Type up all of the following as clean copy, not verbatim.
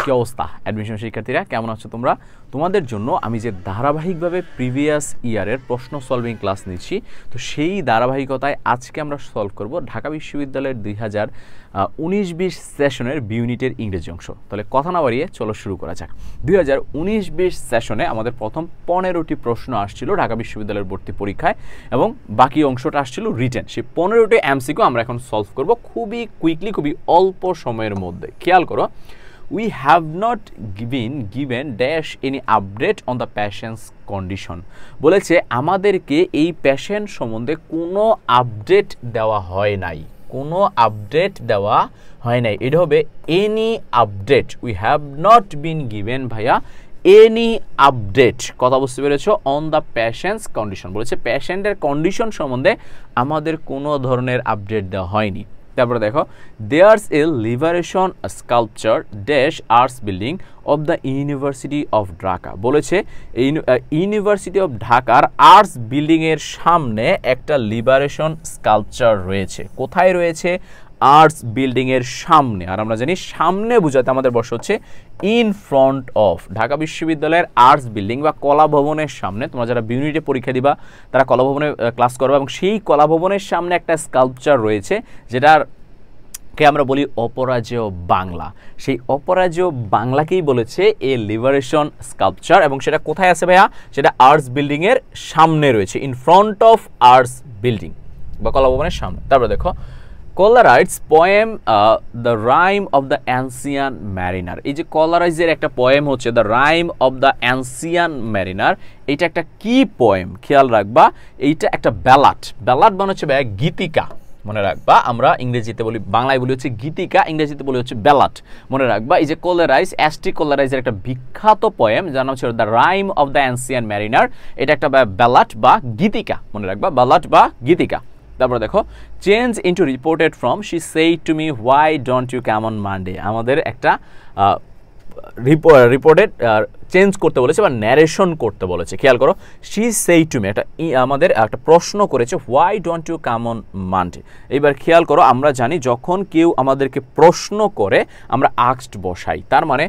কি অবস্থা অ্যাডমিশন শিক্ষার্থীরা, কেমন আছো তোমরা? তোমাদের জন্য আমি যে ধারাবাহিকভাবে প্রিভিয়াস ইয়ারের প্রশ্ন সলভিং ক্লাস নিচ্ছি, তো সেই ধারাবাহিকতায় আজকে আমরা সলভ করব ঢাকা বিশ্ববিদ্যালয়ের 2019-20 সেশনের বি ইউনিটের ইংরেজি অংশ। তাহলে কথা না বাড়িয়ে চলো শুরু করা যাক। 2019-20 সেশনে আমাদের প্রথম 15টি প্রশ্ন আসছিল ঢাকা বিশ্ববিদ্যালয়ের ভর্তি পরীক্ষায়, এবং বাকি অংশটা আসছিল রিটেন। সেই 15টি এমসিকিউ আমরা এখন সলভ করব খুবই কুইকলি, খুবই অল্প সময়ের মধ্যে। খেয়াল করো, we have not given dash any update on the patient's condition। বলেছে আমাদেরকে এই পেশেন্ট সম্বন্ধে কোনো আপডেট দেওয়া হয় নাই, কোনো আপডেট দেওয়া হয় নাই। এটা হবে any update. We have not been given ভাইয়া এনি আপডেট। কথা বুঝতে পেরেছো? অন দ্য পেশেন্টস কন্ডিশন বলেছে পেশেন্টের কন্ডিশন সম্বন্ধে আমাদের কোনো ধরনের আপডেট দেওয়া হয়নি। তারপরে দেখো, there's a liberation sculpture dash arts building of the university of Dhaka. বলেছে ইউনিভার্সিটি অফ ঢাকার আর্টস বিল্ডিংয়ের সামনে একটা লিবারেশন স্কাল্পচার রয়েছে। কোথায় রয়েছে? আর্টস বিল্ডিংয়ের সামনে। আর আমরা জানি সামনে বোঝাতে আমাদের বসে হচ্ছে ইন ফ্রন্ট অফ। ঢাকা বিশ্ববিদ্যালয়ের আর্টস বিল্ডিং বা কলা ভবনের সামনে, তোমরা যারা বি ইউনিটে পরীক্ষা দিবা তারা কলা ভবনে ক্লাস করবে, এবং সেই কলা ভবনের সামনে একটা স্কাল্পচার রয়েছে যেটার কে আমরা বলি অপরাজেয় বাংলা। সেই অপরাজেয় বাংলাকেই বলেছে এ লিবারেশন স্কাল্পচার, এবং সেটা কোথায় আছে ভাইয়া? সেটা আর্টস বিল্ডিংয়ের সামনে রয়েছে, in front of arts building বা কলা ভবনের সামনে। তারপরে দেখো, Coleridge's poem the rime of the ancient mariner. এই যে কলারাইজের একটা পোয়েম হচ্ছে the rime of the ancient mariner, এইটা একটা কি পোয়েম? খেয়াল রাখবা, এইটা একটা ব্যালাড। ব্যালাড মানে হচ্ছে ভাইয়া গীতিকা, মনে রাখবা। আমরা ইংরেজিতে বলি, বাংলায় বলি হচ্ছে গীতিকা, ইংরেজিতে বলি হচ্ছে ব্যালাড। মনে রাখবা, এই যে কলারাইজ, এসটি কলারাইজের একটা বিখ্যাত পোয়েম যার নাম ছিল the rime of the ancient mariner, এটা একটা ব্যালাড বা গীতিকা। মনে রাখবা, ব্যালাড বা গীতিকা। তারপরে দেখো, change into reported from she said to me why don't you come on Monday. আমাদের একটা রিপোর্টেড চেঞ্জ করতে বলেছে বা ন্যারেশন করতে বলেছে। খেয়াল করো, শি সেইড টু মি, একটা আমাদের একটা প্রশ্ন করেছে why don't you come on Monday. এইবার খেয়াল করো, আমরা জানি যখন কেউ আমাদেরকে প্রশ্ন করে আমরা আস্কড বসাই, তার মানে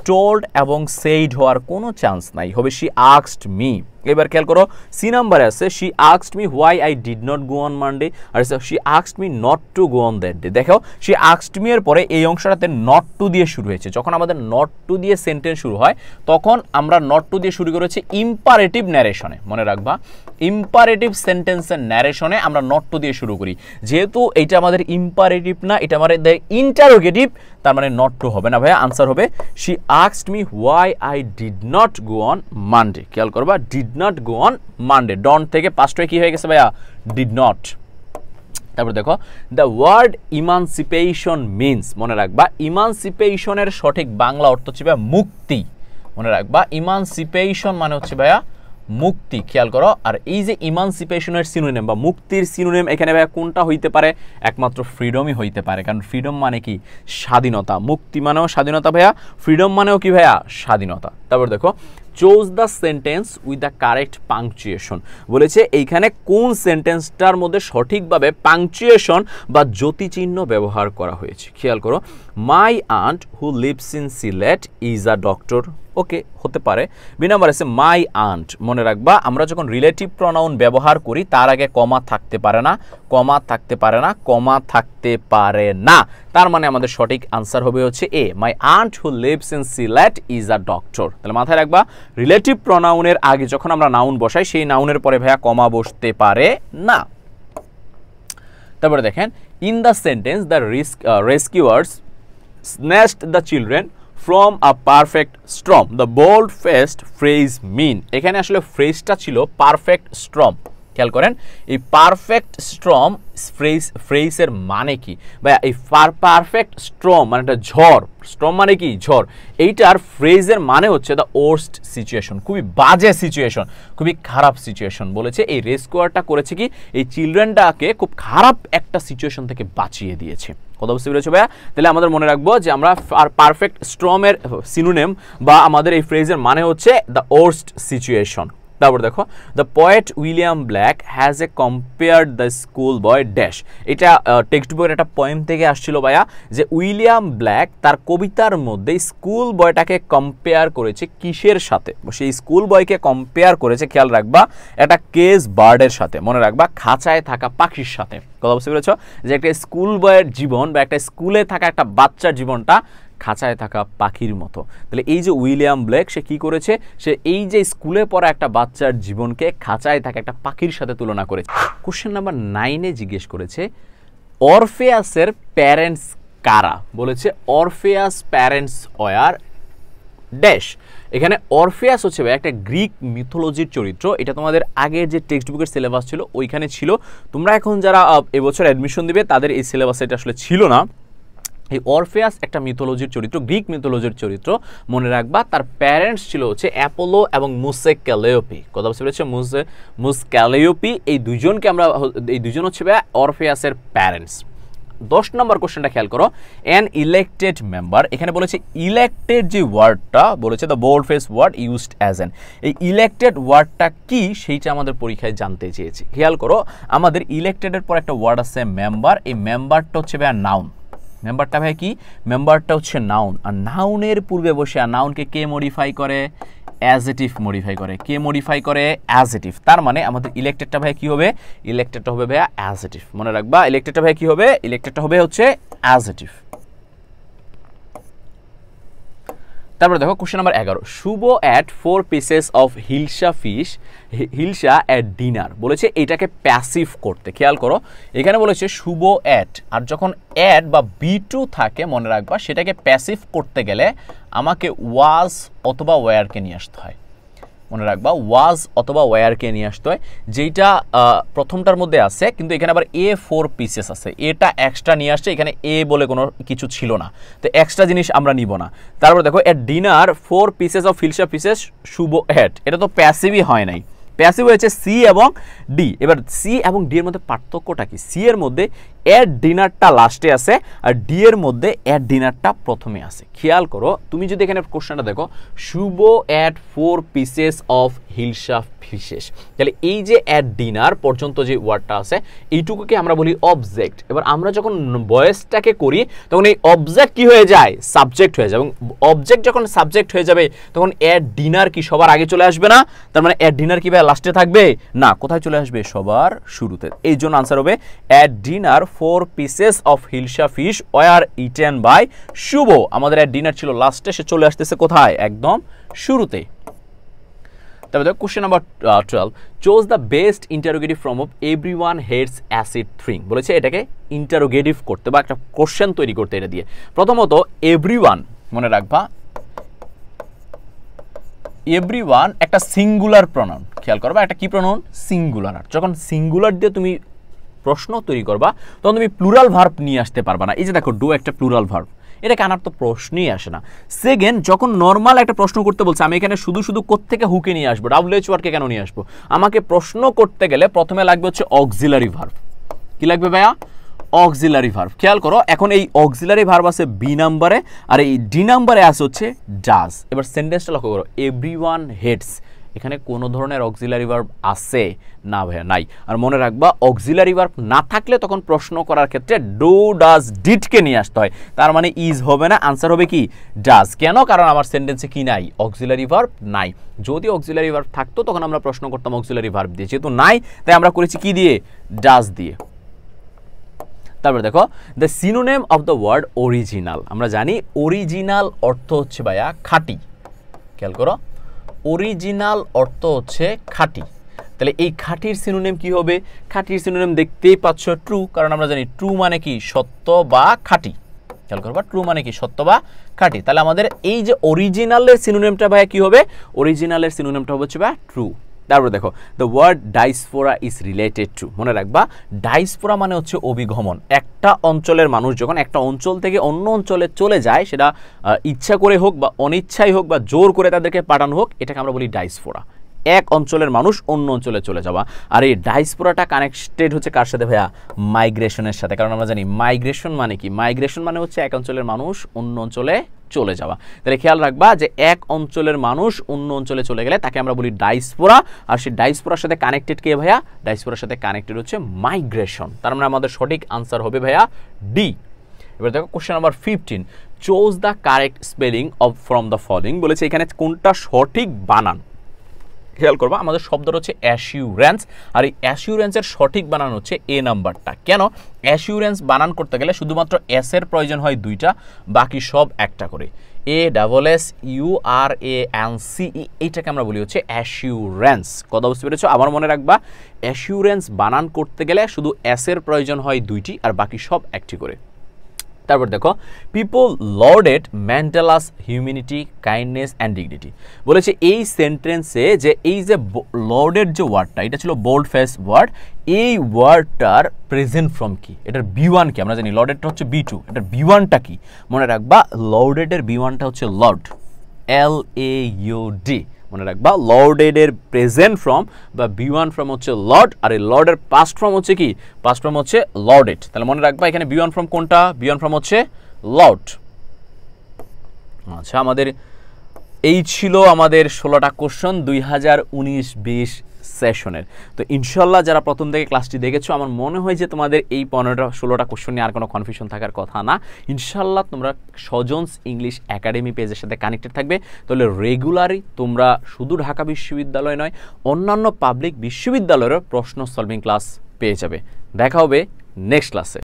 টোল্ড এবং সেইড হওয়ার কোনো চান্স নাই, হবে শি আস্কড মি। এবার খেয়াল করো, সি নাম্বারে আছে she asked me why I did not go on Monday, আর she asked me not to go on that day. দেখো, শি আস্কড মি এর পরে এই অংশটাতে নট টু দিয়ে শুরু হয়েছে। যখন আমাদের নট টু দিয়ে সেন্টেন্স শুরু হয় তখন আমরা নট টু দিয়ে শুরু করেছি ইম্পারেটিভ ন্যারেশনে। মনে রাখবা, ইম্পারেটিভ সেন্টেন্সের ন্যারেশনে আমরা নট টু দিয়ে শুরু করি। যেহেতু এইটা আমাদের ইম্পারেটিভ না, এটা আমাদের ইন্টারোগেটিভ, তার মানে নট টু হবে না ভাইয়া। আনসার হবে she asked me why I did not go on Monday. খেয়াল করবা, did not go on Monday, don't থেকে পাস্ট হয়ে কি হয়ে গেছে ভাইয়া? Did not. তারপর দেখো, দ্য ওয়ার্ড ইমানসিপেশন মিনস। মনে রাখবা, ইমানসিপেশনের সঠিক বাংলা অর্থ হচ্ছে ভাইয়া মুক্তি। মনে রাখবা, ইমানসিপেশন মানে হচ্ছে ভাইয়া মুক্তি। খেয়াল করো, আর এই যে ইমানসিপেশনের সিনোনিম বা মুক্তির সিনোনিম এখানে ভাইয়া কোনটা হইতে পারে? একমাত্র ফ্রিডমই হইতে পারে, কারণ ফ্রিডম মানে কি? স্বাধীনতা। মুক্তি মানেও স্বাধীনতা ভাইয়া, ফ্রিডম মানেও কি ভাইয়া? স্বাধীনতা। তারপর দেখো, choose the sentence with the correct punctuation. বলেছে এইখানে কোন সেন্টেন্সটার মধ্যে সঠিকভাবে পাংচুয়েশন বা জ্যোতিচিহ্ন ব্যবহার করা হয়েছে। খেয়াল করো, my aunt who lives in Sylhet is a doctor. Okay, হতে পারে। বি নাম্বার আছে মাই আন্ট। মনে রাখবা, আমরা যখন রিলেটিভ প্রনাউন ব্যবহার করি তার আগে কমা থাকতে পারে না, কমা থাকতে পারে না, কমা থাকতে পারে না। তার মানে আমাদের সঠিক আনসার হবে হচ্ছে A, my aunt who lives in Sylhet is a doctor. তাহলে মাথায় রাখবা, রিলেটিভ প্রনাউনের আগে যখন আমরা নাউন বসাই সেই নাউনের পরে ভাইয়া কমা বসতে পারে না। তারপরে দেখেন, in the sentence the rescuers snatched the children from a perfect storm the bold faced phrase mean. এখানে আসলে ফ্রেজটা ছিল পারফেক্ট স্ট্রম। খেয়াল করেন, এই পারফেক্ট স্ট্রম ফ্রেজের মানে কি ভাইয়া? এই পারফেক্ট স্ট্রম মানে একটা ঝড়, স্ট্রম মানে কি? ঝড়। এইটার ফ্রেজের মানে হচ্ছে দ্য ওর্স্ট সিচুয়েশন, খুবই বাজে সিচুয়েশন, খুবই খারাপ সিচুয়েশন। বলেছে এই রেস্কিউয়ারটা করেছে কি? এই চিলড্রেনটাকে খুব খারাপ একটা সিচুয়েশন থেকে বাঁচিয়ে দিয়েছে। কথা বুঝতে পেরেছো ভাইয়া? তাহলে আমাদের মনে রাখবো যে আমরা পারফেক্ট স্ট্রমের সিনোনিম বা আমাদের এই ফ্রেজের মানে হচ্ছে দ্য ওর্স্ট সিচুয়েশন। তারপর দেখো the poet William Blake has a compared the school boy dash. এটা টেক্সট বইয়ের একটা পয়েম থেকে আসছিল ভাইয়া, যে উইলিয়াম ব্ল্যাক তার কবিতার মধ্যে স্কুল বয়টাকে কম্পেয়ার করেছে কিসের সাথে? সেই স্কুল বয়কে কম্পেয়ার করেছে, খেয়াল রাখবা, একটা কেজ বার্ডের সাথে, মনে রাখবা খাঁচায় থাকা পাখির সাথে। কথা বুঝতে পেরেছ? যে একটা স্কুল বয়ের জীবন বা একটা স্কুলে থাকা একটা বাচ্চার জীবনটা খাঁচায় থাকা পাখির মতো। তাহলে এই যে উইলিয়াম ব্লেক সে কি করেছে, সে এই যে স্কুলে পড়া একটা বাচ্চার জীবনকে খাঁচায় থাকা একটা পাখির সাথে তুলনা করেছে। কোশ্চেন নাম্বার 9-এ জিজ্ঞেস করেছে অরফেয়াসের প্যারেন্টস কারা? বলেছে অরফেয়াস প্যারেন্টস ওয়ার ড্যাশ। এখানে অরফেয়াস হচ্ছে একটা গ্রিক মিথোলজির চরিত্র। এটা তোমাদের আগের যে টেক্সট বুকের সিলেবাস ছিল ওইখানে ছিল। তোমরা এখন যারা এবছর অ্যাডমিশন দিবে তাদের এই সিলেবাসে এটা আসলে ছিল না। এই অরফেয়াস একটা মিথোলজির চরিত্র, গ্রিক মিথোলজির চরিত্র। মনে রাখবা তার প্যারেন্টস ছিল হচ্ছে অ্যাপোলো এবং মুসে ক্যালিওপি। কথা বুঝতে পেরেছে? মুস ক্যালিওপি, এই দুজন হচ্ছে অরফেয়াসের প্যারেন্টস। 10 নম্বর কোশ্চেনটা খেয়াল করো, অ্যান ইলেক্টেড মেম্বার। এখানে বলেছে ইলেক্টেড যে ওয়ার্ডটা বলেছে the bold face word used as an, এই ইলেক্টেড ওয়ার্ডটা কি সেইটা আমাদের পরীক্ষায় জানতে চেয়েছি। খেয়াল করো আমাদের ইলেক্টেডের পর একটা ওয়ার্ড আছে মেম্বার, এই মেম্বারটা হচ্ছে নাউন। মেম্বারটা ভাই কি? মেম্বারটা হচ্ছে নাউন। আর নাউনের পূর্বে বসে নাউনকে কে মডিফাই করে? অ্যাজেটিভ মডিফাই করে। কে মডিফাই করে? অ্যাজেটিভ। তার মানে আমাদের ইলেক্টেডটা ভাই কি হবে? ইলেক্টেডটা হবে ভাইয়া অ্যাজেটিভ। মনে রাখবা ইলেক্টেডটা ভাই কি হবে? ইলেক্টেডটা হবে হচ্ছে অ্যাজেটিভ। তারপরে দেখো question number 11, Shuvo at 4 pieces of hilsa at dinner. বলেছে এটাকে প্যাসিভ করতে। খেয়াল করো এখানে বলেছে শুভ অ্যাট, আর যখন অ্যাট বা B2 থাকে মনে রাখবা সেটাকে প্যাসিভ করতে গেলে আমাকে ওয়াজ অথবা ওয়্যারকে নিয়ে আসতে হয়। মনে রাখবা ওয়াজ অথবা ওয়্যারকে নিয়ে আসতে হয়, যেটা প্রথমটার মধ্যে আছে, কিন্তু এখানে আবার A4 পিসেস আছে। এটা এক্সট্রা নিয়ে আসছে, এখানে এ বলে কোনো কিছু ছিল না, তো এক্সট্রা জিনিস আমরা নিব না। তারপর দেখো at dinner 4 pieces of hilsa fishes Shubho ate, এটা তো প্যাসিভই হয় নাই, প্যাসিভ হয়েছে সি এবং ডি। এবার সি এবং ডি এর মধ্যে পার্থক্যটা কি? সি এর মধ্যে এট ডিনারটা লাস্টে আছে আর ডি এর মধ্যে এট ডিনারটা প্রথমে আছে। খেয়াল করো তুমি যদি এখানে কোশ্চেনটা দেখো, Shubho at 4 pieces of hilsa fishes, তাহলে এই যে অ্যাট ডিনার পর্যন্ত যে ওয়ার্ডটা আছে এইটুকুকে আমরা বলি অবজেক্ট। এবার আমরা যখন ভয়েসটাকে করি তখন এই অবজেক্ট কি হয়ে যায়? সাবজেক্ট হয়ে যায়, এবং অবজেক্ট যখন সাবজেক্ট হয়ে যাবে তখন অ্যাট ডিনার কি সবার আগে চলে আসবে না? তার মানে অ্যাট ডিনার কি ভাই লাস্টে থাকবে না, কোথায় চলে আসবে? সবার শুরুতে। এই জন্য আনসার হবে at dinner 4 pieces of hilsa fish were eaten by Shubho. আমাদের অ্যাট ডিনার ছিল লাস্টে, সে চলে আসতেছে কোথায়? একদম শুরুতে। তারপরে দেখো question number 12, choose the best interrogative form of everyone hates acid throwing. বলেছে এটাকে ইন্টারোগেটিভ করতে বা একটা কোশ্চেন তৈরি করতে এটা দিয়ে। প্রথমত এভরিওয়ান, মনে রাখবা এভরিওয়ান একটা সিঙ্গুলার প্রনাউন। খেয়াল করবা একটা কি প্রনাউন? সিঙ্গুলার। যখন সিঙ্গুলার দিয়ে তুমি প্রশ্ন তৈরি করবা তখন তুমি প্লুরাল ভার্ব নিয়ে আসতে পারবা না। এই যে দেখো ডু একটা প্লুরাল ভার্ব, এটাকে আনার তো প্রশ্নই আসে না। সেকেন্ড, যখন নর্মাল একটা প্রশ্ন করতে বলছে আমি এখানে শুধু কোত্থেকে হুকে নিয়ে আসবো, WH ওয়ার্ডকে কেন নিয়ে আসবো? আমাকে প্রশ্ন করতে গেলে প্রথমে লাগবে হচ্ছে অক্সিলারি ভার্ব। কি লাগবে ভাইয়া? Auxiliary verb. খেয়াল করো এখন এই অক্সিলারি ভার্ব আছে বি নাম্বারে আর এই ডি নাম্বারে আছে হচ্ছে ডাজ। এবার সেন্টেন্সটা লক্ষ্য করো, এভরিওয়ান হেটস, এখানে কোনো ধরনের অক্সিলারি ভার্ব আছে না ভাইয়া? নাই। আর মনে রাখবা অক্সিলারি ভার্ব না থাকলে তখন প্রশ্ন করার ক্ষেত্রে ডু ডাজ ডিডকে নিয়ে আসতে হয়। তার মানে ইজ হবে না, আনসার হবে কি ডাজ। কেন? কারণ আমার সেন্টেন্সে কি নাই? অক্সিলারি ভার্ব নাই। যদি অক্সিলারি ভার্ব থাকতো তখন আমরা প্রশ্ন করতাম অক্সিলারি ভার্ব দিয়ে, যেহেতু নাই তাই আমরা করেছি কি দিয়ে? ডাজ দিয়ে। তারপর দেখো the synonym of the word original. আমরা জানি অরিজিনাল অর্থ হচ্ছে ভাইয়া খাঁটি। খেয়াল করো অরিজিনাল অর্থ হচ্ছে খাঁটি। তাহলে এই খাঁটির সিনোনিম কি হবে? খাঁটির সিনোনিম দেখতেই পাচ্ছ ট্রু, কারণ আমরা জানি ট্রু মানে কি? সত্য বা খাঁটি। খেয়াল করবা ট্রু মানে কি? সত্য বা খাঁটি। তাহলে আমাদের এই যে অরিজিনালের সিনোনিমটা ভাইয়া কি হবে? অরিজিনালের সিনোনিমটা হচ্ছে ভাইয়া ট্রু। তারপর দেখো the word diaspora is related to. মনে রাখবা ডাইসপোরা মানে হচ্ছে অভিগমন। একটা অঞ্চলের মানুষ যখন একটা অঞ্চল থেকে অন্য অঞ্চলে চলে যায়, সেটা ইচ্ছা করে হোক বা অনিচ্ছাই হোক বা জোর করে তাদেরকে পাঠানো হোক, এটাকে আমরা বলি ডাইসপোরা। এক অঞ্চলের মানুষ অন্য অঞ্চলে চলে যাওয়া। আর এই ডায়াসপোরাটা কানেক্টেড হচ্ছে কার সাথে ভাইয়া? মাইগ্রেশনের সাথে। কারণ আমরা জানি মাইগ্রেশন মানে কি? মাইগ্রেশন মানে হচ্ছে এক অঞ্চলের মানুষ অন্য অঞ্চলে চলে যাওয়া। তাহলে খেয়াল রাখবা যে এক অঞ্চলের মানুষ অন্য অঞ্চলে চলে গেলে তাকে আমরা বলি ডায়াসপোরা, আর সেই ডায়াসপোরার সাথে কানেক্টেড কে ভাইয়া? ডায়াসপোরার সাথে কানেক্টেড হচ্ছে মাইগ্রেশন। তার মানে আমাদের সঠিক আনসার হবে ভাইয়া ডি। এবার দেখো question number 15, choose the correct spelling of from the following. বলেছে এখানে কোনটা সঠিক বানান। খেয়াল করবা আমাদের শব্দটা হচ্ছে অ্যাসিউরেন্স, আর এই অ্যাসিউরেন্সের সঠিক বানান হচ্ছে এ নাম্বারটা। কেন? অ্যাসিউরেন্স বানান করতে গেলে শুধুমাত্র এস এর প্রয়োজন হয় দুইটা, বাকি সব একটা করে। ASSURANCE এইটাকে আমরা বলি হচ্ছে অ্যাসিউরেন্স। কথা বুঝতে পেরেছো? আবার মনে রাখবা অ্যাসিউরেন্স বানান করতে গেলে শুধু এস এর প্রয়োজন হয় দুইটি, আর বাকি সব একটি করে। তারপর দেখো people lauded Mandela's humanity, kindness and dignity. বলেছে এই সেন্টেন্সে যে এই যে লর্ডেড যে ওয়ার্ডটা, এটা ছিল বোল্ড ফেস ওয়ার্ড। এই ওয়ার্ডটার প্রেজেন্ট ফর্ম কি? এটার B1 কি? আমরা জানি লর্ডেডটা হচ্ছে B2, এটার B1টা কি? মনে রাখবা লর্ডেডের B1টা হচ্ছে লর্ড, LAUD। মনে রাখবা লর্ডেডের প্রেজেন্ট ফর্ম বা B1 ফর্ম হচ্ছে লর্ড, আর এই লর্ডের পাস্ট ফর্ম হচ্ছে কি? পাস্ট ফর্ম হচ্ছে লর্ডেড। তাহলে মনে রাখবা এখানে B1 ফর্ম কোনটা? B1 ফর্ম হচ্ছে লর্ড। আচ্ছা, আমাদের এই ছিল আমাদের 16টা কোশ্চেন 2019-20 সেশনের। তো ইনশাল্লাহ যারা প্রথম থেকে ক্লাসটি দেখেছো, আমার মনে হয় যে তোমাদের এই 15-16টা কোশ্চেন নিয়ে আর কোনো কনফিউশন থাকার কথা না। ইনশাল্লাহ তোমরা সজনস ইংলিশ একাডেমি পেজের সাথে কানেক্টেড থাকবে, তাহলে রেগুলারই তোমরা শুধু ঢাকা বিশ্ববিদ্যালয় নয়, অন্যান্য পাবলিক বিশ্ববিদ্যালয়েরও প্রশ্ন সলভিং ক্লাস পেয়ে যাবে। দেখা হবে নেক্সট ক্লাসে।